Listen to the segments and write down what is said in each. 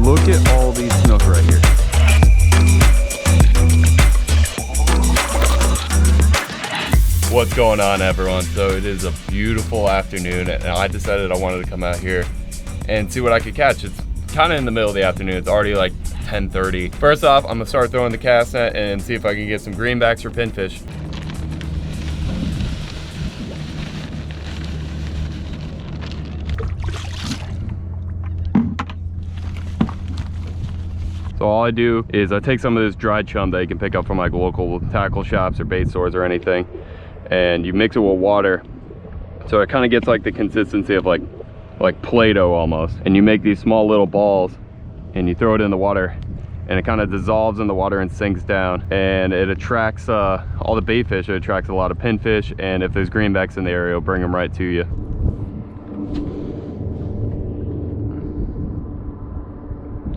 Look at all these snook right here. What's going on, everyone? So it is a beautiful afternoon and I decided I wanted to come out here and see what I could catch. It's kind of in the middle of the afternoon. It's already like 10:30. First off, I'm gonna start throwing the cast net and see if I can get some greenbacks or pinfish. So all I do is I take some of this dried chum that you can pick up from like local tackle shops or bait stores or anything, and you mix it with water so it kind of gets like the consistency of like Play-Doh almost. And you make these small little balls and you throw it in the water and it kind of dissolves in the water and sinks down, and it attracts all the bait fish. It attracts a lot of pinfish, and if there's greenbacks in the area, it'll bring them right to you.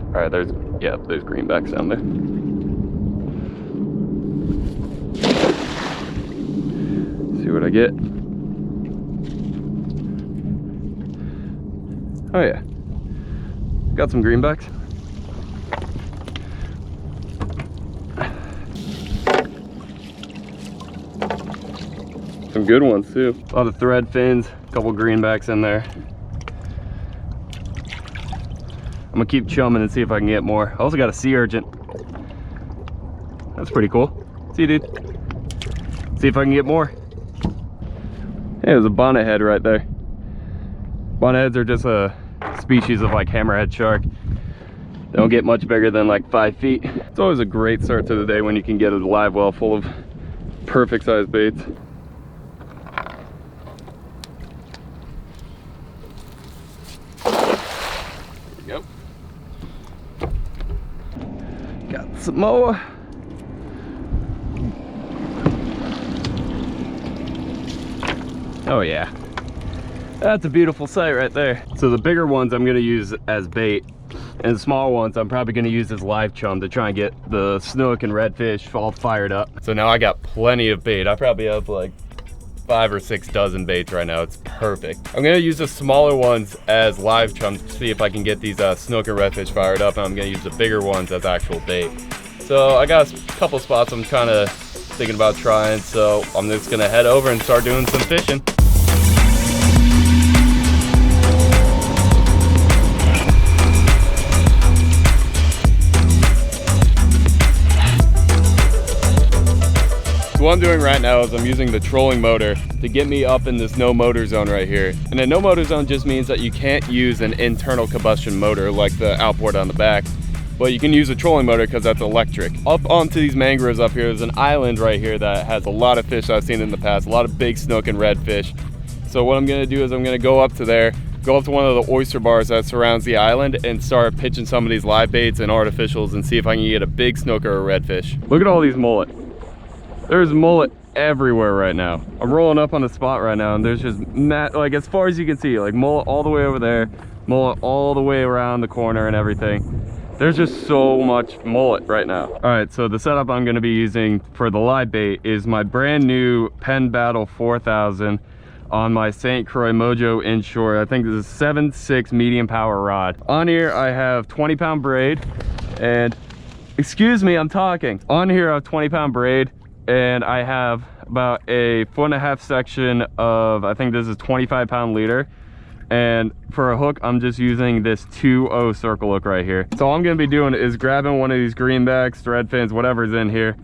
All right, there's greenbacks down there. See what I get. Oh yeah, got some greenbacks. Some good ones too. A lot of thread fins, a couple greenbacks in there. I'm gonna keep chumming and see if I can get more. I also got a sea urchin. That's pretty cool. See, dude. See if I can get more. Hey, there's a bonnet head right there. Bonnet heads are just a species of like hammerhead shark. They don't get much bigger than like 5 feet. It's always a great start to the day when you can get a live well full of perfect sized baits. There we go. Got some more. Oh yeah, that's a beautiful sight right there. So the bigger ones I'm gonna use as bait, and the small ones I'm probably gonna use as live chum to try and get the snook and redfish all fired up. So now I got plenty of bait. I probably have like 5 or 6 dozen baits right now. It's perfect. I'm gonna use the smaller ones as live chum to see if I can get these snook and redfish fired up, and I'm gonna use the bigger ones as actual bait. So I got a couple spots I'm kind of thinking about trying, so I'm just gonna head over and start doing some fishing. What I'm doing right now is I'm using the trolling motor to get me up in this no motor zone right here. And a no motor zone just means that you can't use an internal combustion motor like the outboard on the back, but you can use a trolling motor because that's electric. Up onto these mangroves up here, there's an island right here that has a lot of fish I've seen in the past, a lot of big snook and redfish. So what I'm gonna do is I'm gonna go up to there, go up to one of the oyster bars that surrounds the island and start pitching some of these live baits and artificials and see if I can get a big snook or a redfish. Look at all these mullet. There's mullet everywhere right now. I'm rolling up on the spot right now and there's just like as far as you can see, like mullet all the way over there, mullet all the way around the corner and everything. There's just so much mullet right now. All right, so the setup I'm gonna be using for the live bait is my brand new Penn Battle 4000 on my St. Croix Mojo Inshore. I think this is a 7.6 medium power rod. On here I have 20-pound braid and, excuse me, I'm talking. On here I have 20-pound braid, and I have about a 1.5 foot section of, I think this is 25-pound leader. And for a hook, I'm just using this 2-0 circle hook right here. So all I'm gonna be doing is grabbing one of these greenbacks, threadfins, whatever's in here,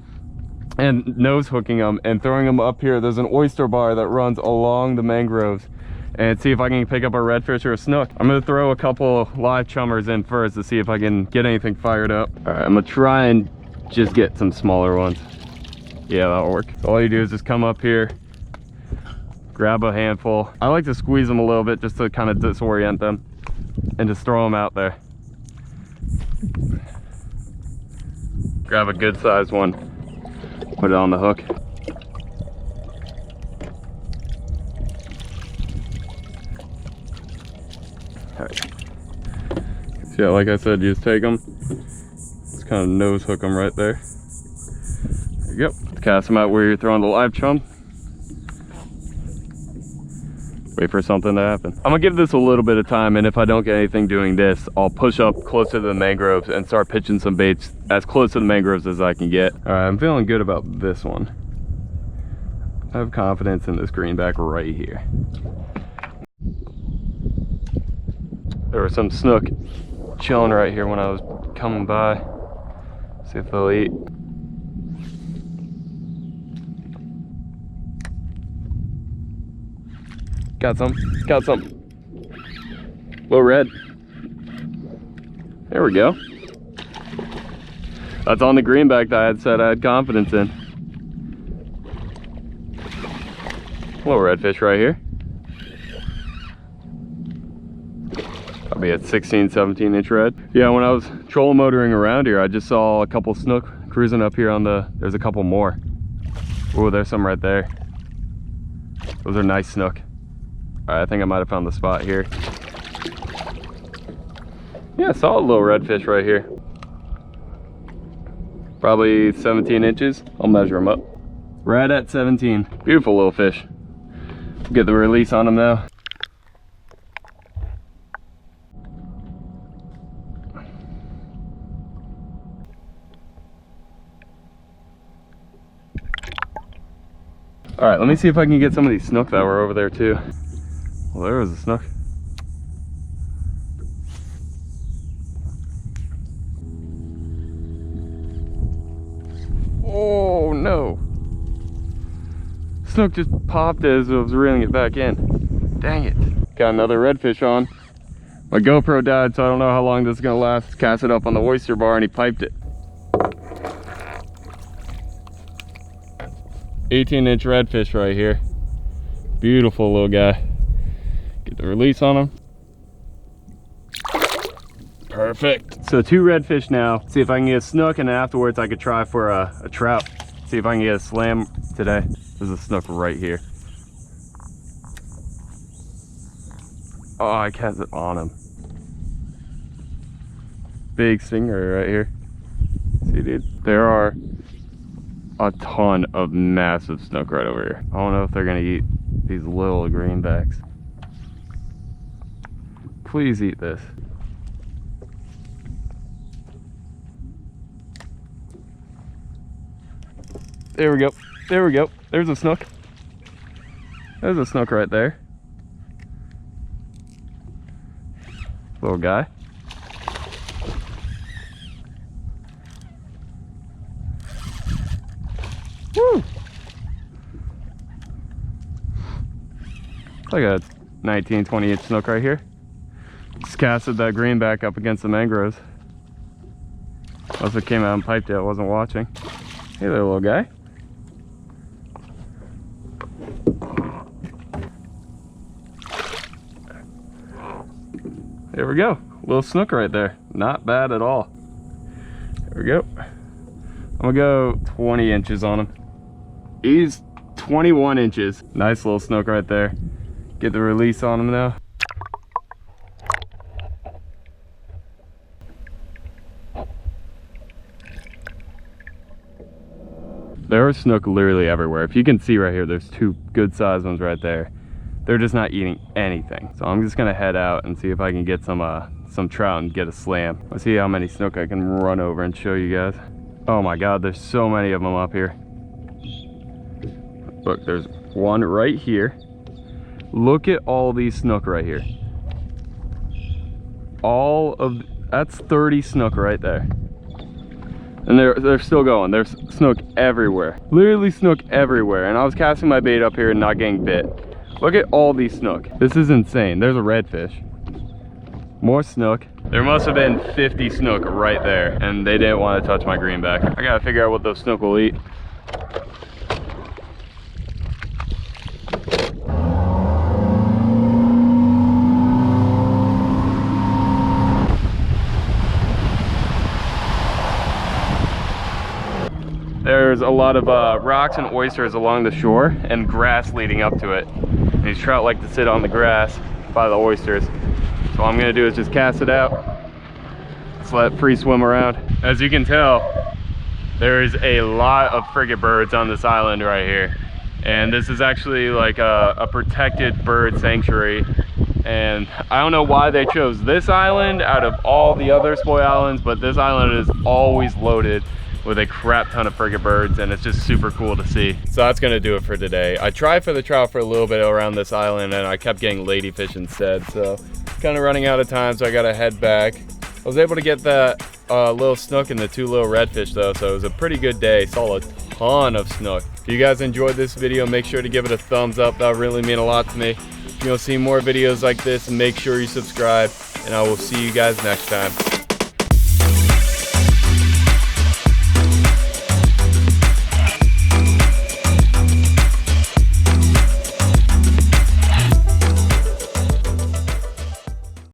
and nose hooking them and throwing them up here. There's an oyster bar that runs along the mangroves, and see if I can pick up a redfish or a snook. I'm gonna throw a couple live chummers in first to see if I can get anything fired up. All right, I'm gonna try and just get some smaller ones. Yeah, that'll work. So all you do is just come up here, grab a handful. I like to squeeze them a little bit just to kind of disorient them and just throw them out there. Grab a good sized one, put it on the hook. All right. So yeah, like I said, you just take them, kind of nose hook them right there. There you go. Cast them out where you're throwing the live chum. Wait for something to happen. I'm gonna give this a little bit of time, and if I don't get anything doing this, I'll push up closer to the mangroves and start pitching some baits as close to the mangroves as I can get. All right, I'm feeling good about this one. I have confidence in this greenback right here. There was some snook chilling right here when I was coming by. See if they'll eat. Got some, got some. Little red. There we go. That's on the greenback that I had said I had confidence in. Little redfish right here. Probably a 16, 17 inch red. Yeah, when I was trolling motoring around here, I just saw a couple snook cruising up here on the, there's a couple more. Oh, there's some right there. Those are nice snook. All right, I think I might have found the spot here. Yeah, solid little redfish right here. Probably 17 inches. I'll measure them up. Right at 17. Beautiful little fish. Get the release on them now. All right, let me see if I can get some of these snook that were over there too. Well, there was a snook. Oh no. Snook just popped as I was reeling it back in. Dang it. Got another redfish on. My GoPro died, so I don't know how long this is gonna last. Cast it up on the oyster bar and he piped it. 18-inch redfish right here. Beautiful little guy. Get the release on him. Perfect. So 2 redfish now. See if I can get a snook, and then afterwards I could try for a trout. See if I can get a slam today. There's a snook right here. Oh, I cast it on him. Big stinger right here. See, dude? There are a ton of massive snook right over here. I don't know if they're gonna eat these little greenbacks. Please eat this. There we go. There we go. There's a snook. There's a snook right there. Little guy. Woo! Like a 19, 20 inch snook right here. Just casted that greenback up against the mangroves. Unless it came out and piped it, I wasn't watching. Hey there, little guy. There we go. Little snook right there. Not bad at all. There we go. I'm gonna go 20 inches on him. He's 21 inches. Nice little snook right there. Get the release on him now. There are snook literally everywhere. If you can see right here, there's 2 good sized ones right there. They're just not eating anything. So I'm just gonna head out and see if I can get some trout and get a slam. Let's see how many snook I can run over and show you guys. Oh my God, there's so many of them up here. Look, there's one right here. Look at all these snook right here. That's 30 snook right there. And they're still going. There's snook everywhere. Literally snook everywhere. And I was casting my bait up here and not getting bit. Look at all these snook. This is insane. There's a redfish. More snook. There must have been 50 snook right there, and they didn't want to touch my greenback. I gotta figure out what those snook will eat. There's a lot of rocks and oysters along the shore and grass leading up to it. And these trout like to sit on the grass by the oysters. So all I'm gonna do is just cast it out. Just let it free swim around. As you can tell, there is a lot of frigate birds on this island right here. And this is actually like a protected bird sanctuary. And I don't know why they chose this island out of all the other spoy islands, but this island is always loaded with a crap ton of frigate birds, and it's just super cool to see. So that's gonna do it for today. I tried for the trout for a little bit around this island, and I kept getting ladyfish instead. So kind of running out of time, so I gotta head back. I was able to get that little snook and the 2 little redfish though, so it was a pretty good day. Saw a ton of snook. If you guys enjoyed this video, make sure to give it a thumbs up. That would really mean a lot to me. If you want to see more videos like this, make sure you subscribe, and I will see you guys next time.